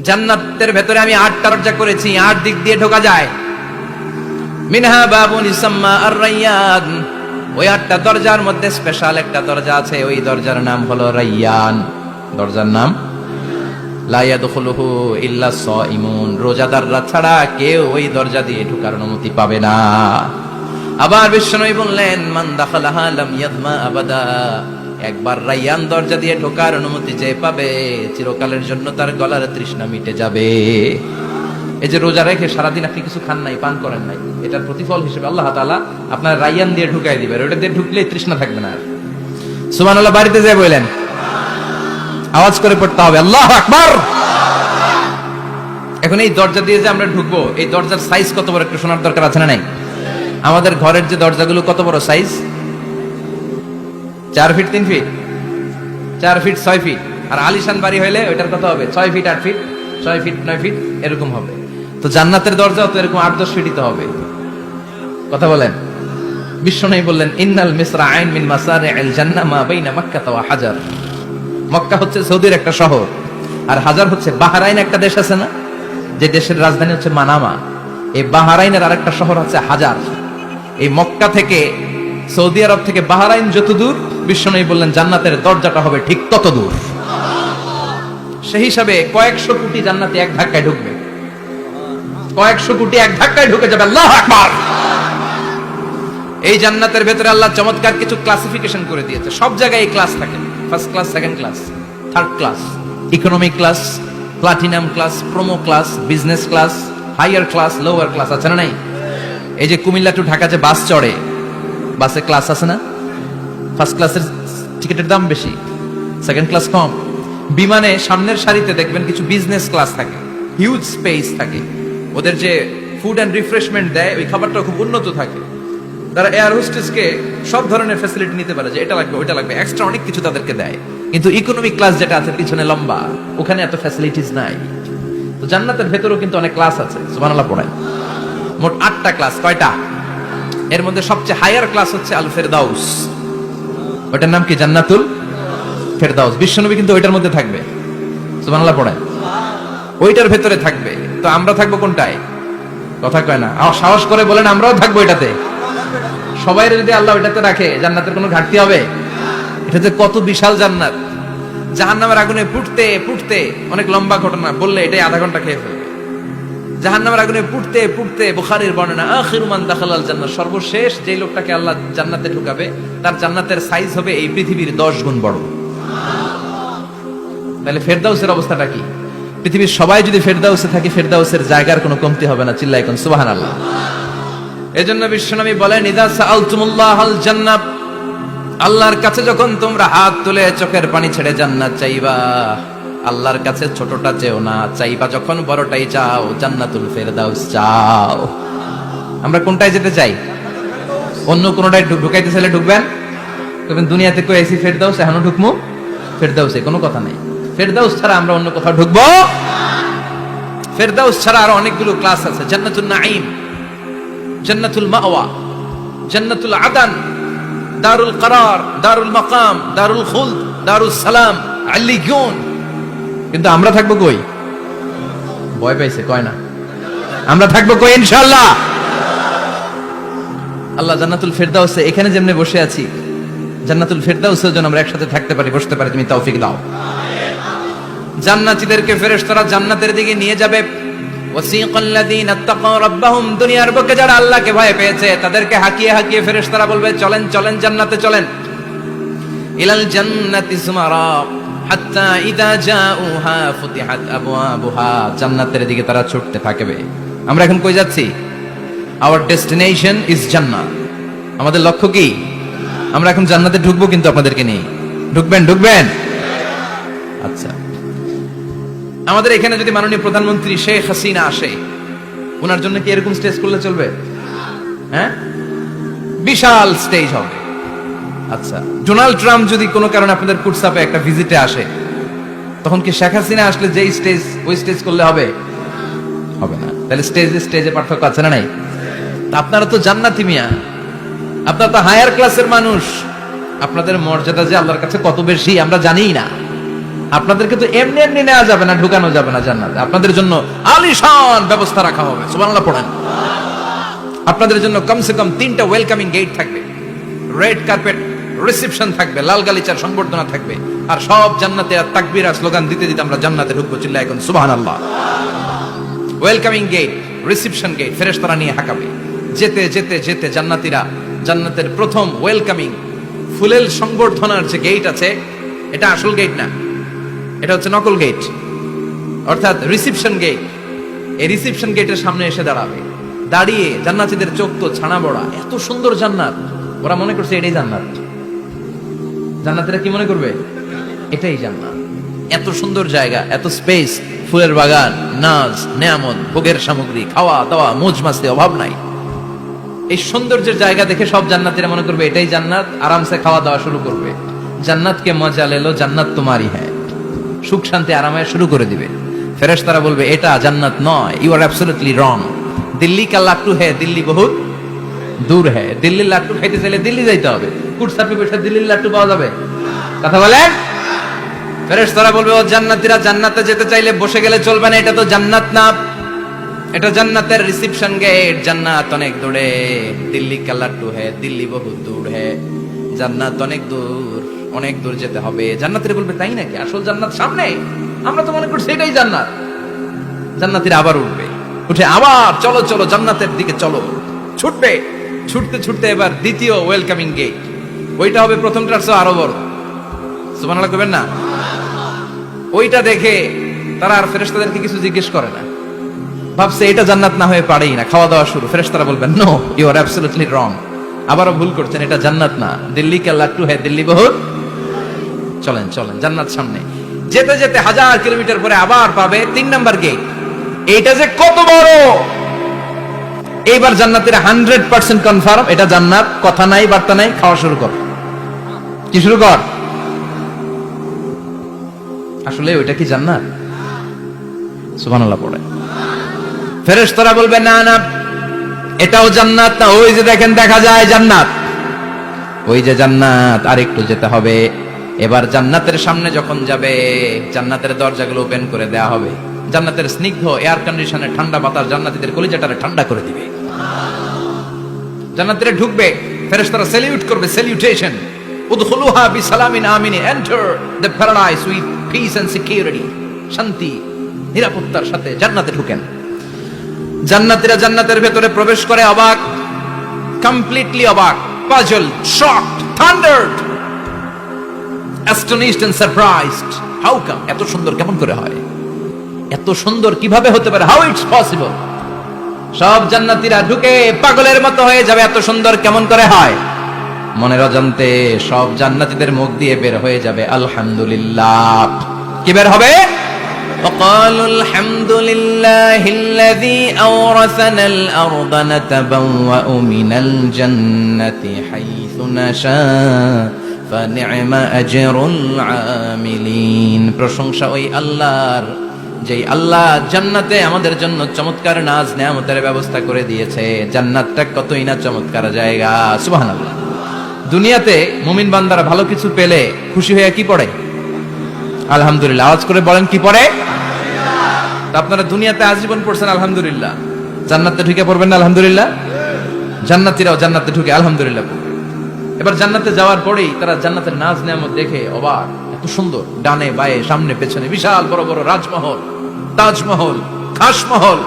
জান্নাতের ভেতরে আমি 8টা দরজা করেছি, 8 দিক দিয়ে ঢোকা যায়। মিনহা বাবুন ইসাম্মা আর-রায়্যান, ওই 8টা দরজার মধ্যে স্পেশাল একটা দরজা আছে, ওই দরজার নাম হলো রায়্যান। দরজার নাম লা ইয়াদখুলুহু ইল্লা সাইমুন, রোজাদাররা ছাড়া কেউ ওই দরজা দিয়ে ঢোকার অনুমতি পাবে না। আবার বিশ্বনবী বললেন, মান দাখালাহা লাম ইয়াদমা আবাদা, একবার রায়্যান দরজা দিয়ে ঢোকার অনুমতি যে পাবে, চিরকালের জন্য তার গলার তৃষ্ণা মিটে যাবে। এই যে রোজা রেখে সারাদিন আপনি কিছু খান নাই, পান করেন নাই, এটার প্রতিফল হিসেবে আল্লাহ তাআলা আপনার রায়্যান দিয়ে ঢুকাই দিবেন। ওটা দিয়ে ঢুকলেই তৃষ্ণা থাকবে না আর। সুবহানাল্লাহ বাড়িতে যেয়ে বলেন, আওয়াজ করে পড়তে হবে আল্লাহু আকবার। এখন এই দরজা দিয়ে যে আমরা ঢুকবো, এই দরজার সাইজ কত বড় একটু শোনার দরকার আছে না নাই? আমাদের ঘরের যে দরজাগুলো কত বড় size? 4 feet 3 feet, 4 feet 6 feet. আর আলিশান বাড়ি হইলে ওইটার কত হবে? 6 ফিট 8 ফিট, 6 ফিট 9 ফিট এরকম হবে। তো জান্নাতের দরজাও তো এরকম 8-10 ফিটই তো হবে। কথা বলেন। বিশ্বনবী বললেন, ইন্নাল মিসরাআইন মিন মাসারি'আল জান্নাহ মা বাইনা মাক্কাহ ওয়া হাজার। মক্কা হচ্ছে সৌদির একটা শহর, আর হাজার হচ্ছে বাহরাইন একটা দেশ আছে না, যে দেশের রাজধানী হচ্ছে মানামা। এই বাহরাইনের আরেকটা শহর হচ্ছে হাজার। এই মক্কা থেকে, সৌদি আরব থেকে বাহরাইন যত দূর, বিশ্বনবী বললেন জান্নাতের দরজাটা হবে ঠিক তত দূর। সেই হিসাবে কয়েকশো কোটি জান্নাতে এক ধাক্কায় ঢুকবে, কয়েকশো কোটি এক ধাক্কায় ঢুকে যাবে। আল্লাহু আকবার। এই জান্নাতের ভেতরে আল্লাহ চমৎকার কিছু ক্লাসিফিকেশন করে দিয়েছে। সব জায়গায় এই ক্লাস থাকে, first class, second class, third class, economy class, platinum class, promo class, business class, higher class, lower class, আছে না নাই? এই যে কুমিল্লা টু ঢাকা যে বাস চড়ে, বাসে ক্লাস আছে না? ফার্স্ট ক্লাসের টিকিটের দাম বেশি, সেকেন্ড ক্লাস কম। বিমানে সামনের সারিতে দেখবেন কিছু বিজনেস ক্লাস থাকে, হিউজ স্পেস থাকে, ওদের যে ফুড অ্যান্ড রিফ্রেশমেন্ট দেয় ওই খাবারটা খুব উন্নত থাকে। তারা এয়ার হোস্টেসকে সব ধরনের ফ্যাসিলিটি নিতে পারে, যে এটা লাগবে ওইটা লাগবে, এক্সট্রা অনেক কিছু তাদেরকে দেয়। কিন্তু ইকোনমিক ক্লাস যেটা আছে পিছনে লম্বা, ওখানে এত ফ্যাসিলিটিস নাই। তো জান্নাতের ভেতরেও কিন্তু অনেক ক্লাস আছে, সুবহানাল্লাহ পড়ায়। মোট 8টা ক্লাস। কয়টা? এর মধ্যে সবচেয়ে হায়ার ক্লাস হচ্ছে আল ফেরদাউস। ওটার নাম কি? জান্নাতুল ফেরদাউস। বিশ্বনবী কিন্তু ওইটার মধ্যে থাকবে, সুবহানাল্লাহ পড়ায়, ওইটার ভেতরে থাকবে। তো আমরা থাকবো কোনটায়? কথা কয় না, সাহস করে বলেন আমরাও থাকবো এটাতে। সবাই যদি আল্লাহ ওইটাতে রাখে, জান্নাতের কোনো ঘাটতি হবে? এটা যে কত বিশাল জান্নাত! জাহান্নামের আগুনে পুড়তে পুড়তে, অনেক লম্বা ঘটনা, বললে এটাই আধা ঘন্টা খেয়ে ফেলবে। জাহান্নামের আগুনে পুড়তে পুড়তে, বুখারীর বর্ণনা, আখিরু মান দাখালাল জান্নাহ, সর্বশেষ যে লোকটাকে আল্লাহ জান্নাতে ঢুকাবে, তার জান্নাতের সাইজ হবে এই পৃথিবীর 10 গুণ বড়। তাহলে ফেরদাউসের অবস্থাটা কি? পৃথিবীর সবাই যদি ফেরদাউসে থাকে, ফেরদাউসের জায়গার কোনো কমতি হবে না। চিল্লায় কোন সুবহানাল্লাহ। এজন্য বিশ্বনবী বলেন, ইযা সাআলতুমুল্লাহাল জান্নাহ, আল্লাহর কাছে যখন তোমরা হাত তুলে চোখের পানি ছেড়ে জান্নাত চাইবা, আল্লাহর কাছে ছোটটা চেও না, চাইবা যখন বড়টাই চাও, জান্নাতুল ফেরদাউস চাও। আমরা কোনটায় যেতে চাই? অন্য কোনটায় ঢুকাইতে চাইলে ঢুকবেন, তবে দুনিয়াতে কই আইছি ফেরদাউস, এখনো ঢুকমু ফেরদাউসে, কোনো কথা নাই। ফেরদাউস ছাড়া আমরা অন্য কোথাও ঢুকবো? ফেরদাউস ছাড়া আরো অনেকগুলো ক্লাস আছে। জান্নাতুল নাঈম, জান্নাতুল মাওয়া, জান্নাতুল আদান, দারুল করার, দারুল মাকাম, দারুল খুলদ, দারুল সালাম, আলিয়ুন। কিন্তু আমরা থাকবো কই? ভয় পাইছে, কয় না। আমরা থাকবো কই? ইনশাআল্লাহ। আল্লাহ জান্নাতুল ফেরদাউসে, এখানে যেমনে বসে আছি, জান্নাতুল ফেরদাউসের জন্য আমরা একসাথে থাকতে পারি, বসতে পারি। তুমি তৌফিক দাও। জান্নাতীদেরকে ফেরেশতারা জান্নাতের দিকে নিয়ে যাবে। ওয়াসিকাল্লাযীনা তাকাউ রাব্বাহুম, দুনিয়ার বুকে যারা আল্লাহকে ভয় পেয়েছে তাদেরকে হাঁকিয়ে হাঁকিয়ে ফেরেশতারা বলবে, চলেন চলেন জান্নাতে চলেন। ইলাল জান্নাতি যুমারা হাত্তা ইযা জাউহা ফুতিহাত আবওয়াবুহা, জান্নাতের দিকে তারা ছুটতে থাকবে। আমরা এখন কই যাচ্ছি? আওয়ার ডেস্টিনেশন ইজ জান্নাত। আমাদের লক্ষ্য কি? আমরা এখন জান্নাতে ঢুকবো, কিন্তু আপনাদেরকে নিয়ে। ঢুকবেন? ঢুকবেন? আচ্ছা, আমাদের এখানে যদি মাননীয় প্রধানমন্ত্রী শেখ হাসিনা আসে, ওনার জন্য কি এরকম স্টেজ করলে চলবে? হ্যাঁ, বিশাল স্টেজ হবে। আচ্ছা, ডোনাল্ড ট্রাম্প যদি কোনো কারণে আপনাদের কুটসাপে একটা ভিজিটে আসে, তখন কি শেখ হাসিনা আসলে যেই স্টেজ, ওই স্টেজ করলে হবে? হবে না। তাহলে স্টেজে স্টেজে পার্থক্য আছে না নাই? আপনারা তো জান্নাতি মিয়া, আপনারা তো হায়ার ক্লাসের মানুষ, আপনাদের মর্যাদা যে আল্লাহর কাছে কত বেশি আমরা জানিই না। আপনাদেরকে তো এমনি এমনি নেওয়া যাবে না, ঢুকানো যাবে না জান্নাতে। আপনাদের জন্য আলিশান ব্যবস্থা রাখা হবে, সুবহানাল্লাহ পড়েন। আপনাদের জন্য কমসে কম 3টা ওয়েলকামিং গেট থাকবে, রেড কার্পেট রিসেপশন থাকবে, লাল গালিচার সংবর্ধনা থাকবে, আর সব জান্নাতীরা তাকবীর আর স্লোগান দিতে দিতে আমরা জান্নাতে ঢুকবো। চিল্লায় এখন সুবহানাল্লাহ। ওয়েলকামিং গেট, রিসেপশন গেট ফেরেশতারা নিয়ে হাঁকাবে। যেতে যেতে যেতে জান্নাতীরা জান্নাতের প্রথম ওয়েলকামিং ফুলেল সংবর্ধনার যে গেট আছে, এটা আসল গেট না, এটা হচ্ছে নকল গেট, অর্থাৎ রিসেপশন গেট। এই রিসেপশন গেটের সামনে এসে দাঁড়াবে, দাঁড়িয়ে জান্নাতীদের চোখ তো ছানা বড়া, এত সুন্দর জান্নাত, ওরা মনে করছে এটাই জান্নাত। জান্নাতীরা কি মনে করবে? এটাই জান্নাত। এত সুন্দর জায়গা, এত স্পেস, ফুলের বাগান, নাজ নেয়ামত, ভোগের সামগ্রী, খাওয়া দাওয়া, মৌজ মাস্তি অভাব নাই। এই সৌন্দর্যের জায়গা দেখে সব জান্নাতীরা মনে করবে এটাই জান্নাত, আরামসে খাওয়া দাওয়া শুরু করবে। জান্নাতকে মজা লেলো, জান্নাত তোমারই হ্যাঁ, সুখ শান্তি আরামে শুরু করে দিবে। ফেরেশতারা বলবে এটা জান্নাত নয়, you are absolutely wrong. Delhi কা লাট্টু হ্যাঁ, দিল্লি বহুত দূর হ্যাঁ। দিল্লির লাট্টু খাইতে চাইলে দিল্লি যাইতে হবে, কুটসাপি বসে দিল্লির লাট্টু পাওয়া যাবে? কথা বলেন। ফেরেশতারা বলবে ও জান্নাতীরা, জান্নাতে যেতে চাইলে বসে গেলে চলবে না, এটা তো জান্নাত না, এটা জান্নাতের রিসেপশন গেট। জান্নাত অনেক দূরে, দিল্লি কা লাট্টু হ্যাঁ, দিল্লি বহুত দূর হ্যাঁ, জান্নাত অনেক দূর, অনেক দূর যেতে হবে। জান্নাতীরা বলবে তাই নাকি, আসল জান্নাত সামনে, আমরা তো মনে করছি এটাই জান্নাত। জান্নাতীরা আবার উঠবে, উঠে আবার চলো চলো জান্নাতের দিকে চলো, ছুটবে। ছুটতে ছুটতে এবার দ্বিতীয় ওয়েলকামিং গেট, ওইটা হবে প্রথমটার চেয়ে আরো বড়, সুবহানাল্লাহ কইবেন না? ওইটা দেখে তারা আর ফেরেশতাদেরকে কিছু জিজ্ঞেস করে না, ভাবছে এটা জান্নাত না হয়ে পারেই না, খাওয়া দাওয়া শুরু। ফেরেশতারা বলবেন no, you are absolutely wrong, আবারও ভুল করছেন, এটা জান্নাত না, দিল্লি কা লাট্টু হ্যাঁ, দিল্লি বহুত। চলেন চলেন জান্নাত সামনে। যেতে যেতে 1000 কিলোমিটার পরে আবার পাবে 3 নাম্বার গেট। এইটা যে কত বড়, এইবার জান্নাতের 100% কনফার্ম এটা জান্নাত, কথা নাই বার্তা নাই, খাওয়া শুরু কর। কি শুরু কর? আসলে ওইটা কি জান্নাত? সুবহানাল্লাহ পড়ে। ফেরেশতারা বলবে না না, এটাও জান্নাত না, ওই যে দেখেন দেখা যায় জান্নাত, ওই যে জান্নাত, আর একটু যেতে হবে। এবার জান্নাতের সামনে যখন যাবে, জান্নাতের দরজাগুলো ওপেন করে দেয়া হবে, জান্নাতের স্নিগ্ধ এয়ার কন্ডিশনে ঠান্ডা বাতাস জান্নাতীদের কলিজাটারে ঠান্ডা করে দিবে। জান্নাতীরা ঢুকবে, ফেরেশতারা স্যালিউট করবে, স্যালিউটেশন, উদখুলুহা বিসালামিন আমিন, enter the paradise with peace and security, শান্তি নিরাপত্তার সাথে জান্নাতে ঢুকেন। জান্নাতীরা জান্নাতের ভেতরে প্রবেশ করে অবাক, কমপ্লিটলি অবাক, puzzle, shocked, thundered, astonished and surprised. How come, এত সুন্দর কেমন করে হয়, এত সুন্দর কিভাবে হতে পারে, হাউ ইটস পসিবল। সব জান্নাতীরা ঢুকে পাগলের মতো হয়ে যাবে, এত সুন্দর কেমন করে হয়। মনের অজান্তে সব জান্নাতীদের মুখ দিয়ে বের হয়ে যাবে আলহামদুলিল্লাহ। কি বের হবে? وقالوا الحمد لله الذي أورثنا الأرض نتبوأ من الجنة حيث نشاء فنعم أجر العاملين। প্রশংসা ওই আল্লাহর, যেই আল্লাহ জান্নাতে আমাদের জন্য চমৎকার নাজ নেয়ামতের ব্যবস্থা করে দিয়েছে। জান্নাতটা কতই না চমৎকার জায়গা, সুবহানাল্লাহ। দুনিয়াতে মুমিন বান্দারা ভালো কিছু পেলে খুশি হয়ে কি পড়ে? আলহামদুলিল্লাহ। আওয়াজ করে বলেন কি পড়ে? আপনারা দুনিয়াতে আজীবন পড়ছেন আলহামদুলিল্লাহ, জান্নাতে ঢুকে পড়বেন না আলহামদুলিল্লাহ? জান্নাতীরাও জান্নাতে ঢুকে আলহামদুলিল্লাহ পড়বে। এবার জান্নাতে যাওয়ার পরেই তারা জান্নাতের নাজ নেয়ামত দেখে অবাক, এত সুন্দর, ডানে বায়ে সামনে পেছনে বিশাল বড় বড় রাজমহল, তাজমহল, খাসমহল,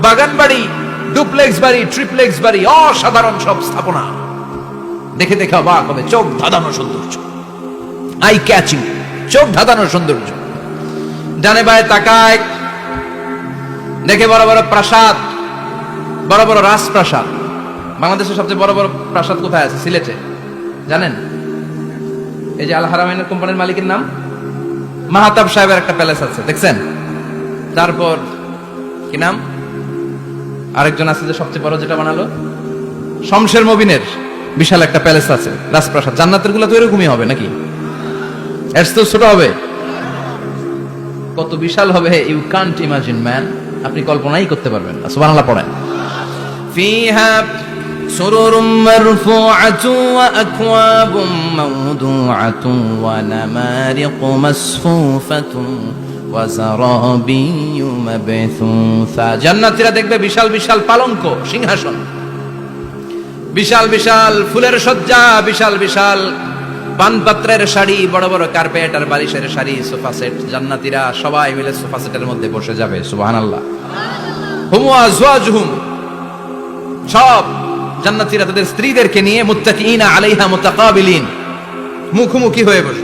বাগান বাড়ি, ডুপ্লেক্স বাড়ি, ট্রিপ্লেক্স বাড়ি, অসাধারণ সব স্থাপনা দেখে দেখে অবাক হবে। চোখ ধাঁধানো সৌন্দর্য, আই ক্যাচিং, চোখ ধাঁধানো সৌন্দর্য। ডানে বায়ে তাকায়, দেখে বড় বড় প্রাসাদ, বড় বড় রাজপ্রাসাদ। বাংলাদেশের সবচেয়ে বড় বড় প্রাসাদ কোথায় আছে? সিলেটে, জানেন? এই যে আল হারামাইনের কোম্পানির মালিকের নাম মাহতাব সাহেবের একটা প্যালেস আছে, দেখছেন? তারপর কি নাম আরেকজন আছে যে সবচেয়ে বড় যেটা বানালো, শমশের মবিনের বিশাল একটা প্যালেস আছে, রাজপ্রাসাদ। জান্নাতের গুলো তো এরকমই হবে নাকি? এর তো ছোট হবে, কত বিশাল হবে, ইউ কান্ট ইমাজিন ম্যান, আপনি কল্পনাই করতে পারবেন না। সুবহানাল্লাহ পড়েন। ফিহা সুরুরুম মারফুআতুন ওয়া আকওয়াবুম মাওদুআতুন ওয়া নামারিকু মাসফুফাতুন ওয়া যারাবিয়্যু মাবথুসা। জান্নাতীরা দেখবে বিশাল বিশাল পালঙ্ক, সিংহাসন, বিশাল বিশাল ফুলের সজ্জা, বিশাল বিশাল পানপাত্রের শাড়ি, বড় বড় কার্পেট আর বালিশের শাড়ি, সোফা সেট। জান্নাতীরা সবাই মিলে সোফা সেটের মধ্যে বসে যাবে। সুবহানাল্লাহ। হুম ওয়া আজওয়াজুহুম, সব জান্নাতীরা তাদের স্ত্রীদেরকে নিয়ে মুত্তাকিইনা আলাইহা মুতাকাবিলিন, মুখোমুখি হয়ে বসে।